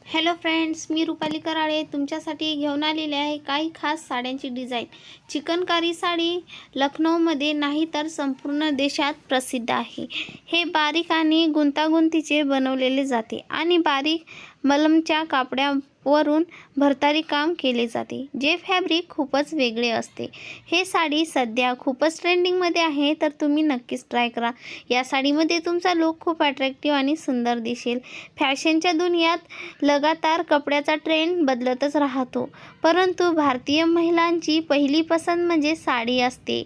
Hello friends, मी रुपाली कराळे तुमच्यासाठी घेऊन आलेले आहे काही खास साड्यांची डिझाईन। चिकनकारी साडी लखनौमध्ये नाही तर संपूर्ण देशात प्रसिद्ध आहे। हे बारीक आणि गुंतागुंतीचे बनवलेले जाते आणि बारीक मलमच्या कापडावरून भरतारी काम केले जाते, जे फॅब्रिक खूपच वेगळे असते। हे साडी सध्या खूपच ट्रेंडिंगमध्ये आहे, तर तुम्ही नक्कीच ट्राय करा। या साडीमध्ये तुमचा लुक खूप अट्रॅक्टिव्ह आणि सुंदर दिसेल। फॅशनच्या दुनियात लगातार कपड्याचा ट्रेंड बदलतच राहतो, परंतु भारतीय महिलांची पहिली पसंत म्हणजे साडी असते,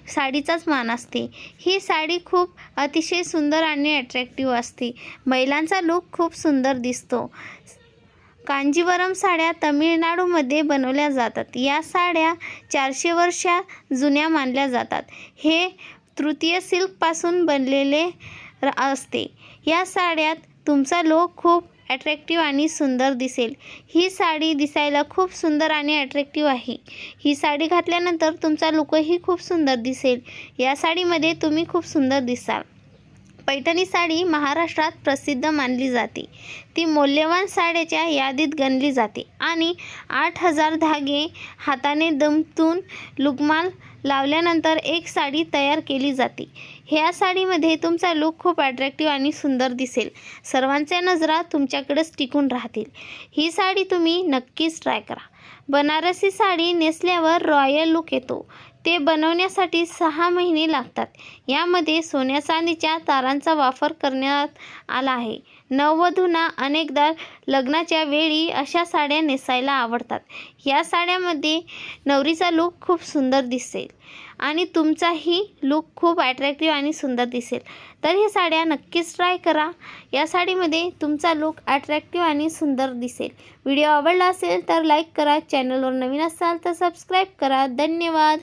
साडीचाच मान असते। ही साडी खूप अतिशय सुंदर आणि अट्रॅक्टिव्ह असते। महिलांचा लुक खूप सुंदर दिसतो। कांजीवरम साड्या तमिळनाडूमध्ये बनवल्या जातात। या साड्या 400 वर्ष जुन्या मानल्या जातात। हे तृतीय सिल्कपासून बनलेले असते। या साड्यात तुमचा लुक खूप अट्रॅक्टिव्ह आणि सुंदर दिसेल। ही साडी दिसायला खूप सुंदर आणि अट्रॅक्टिव्ह आहे। ही साडी घातल्यानंतर तुमचा लुकही खूप सुंदर दिसेल। या साडीमध्ये तुम्ही खूप सुंदर दिसाल। पैठणी साडी महाराष्ट्रात प्रसिद्ध मानली जाते। ती मौल्यवान साड्याच्या यादीत गणली जाते आणि 8000 धागे हाताने दमतून लुगमाल लावल्यानंतर एक साडी तयार केली जाते। ह्या साडीमध्ये तुमचा लुक खूप अट्रॅक्टिव्ह आणि सुंदर दिसेल। सर्वांच्या नजरा तुमच्याकडेच टिकून राहतील। ही साडी तुम्ही नक्कीच ट्राय करा। बनारसी साडी नेसल्यावर रॉयल लुक येतो। ते बनवण्यासाठी 6 महिने लागतात। यामध्ये सोन्या चांदीच्या तारांचा वापर करण्यात आला आहे। नववधूंना अनेकदा लग्नाच्या वेळी अशा साड्या नेसायला आवडतात। या साड्यामध्ये नवरीचा लुक खूप सुंदर दिसेल आणि तुमचाही लुक खूप अट्रॅक्टिव्ह आणि सुंदर दिसेल। तर ही साड्या नक्कीच ट्राय करा। या साडीमध्ये तुमचा लुक अट्रॅक्टिव्ह आणि सुंदर दिसेल। व्हिडिओ आवडला असेल तर लाईक करा, चॅनलवर नवीन असाल तर सबस्क्राईब करा। धन्यवाद।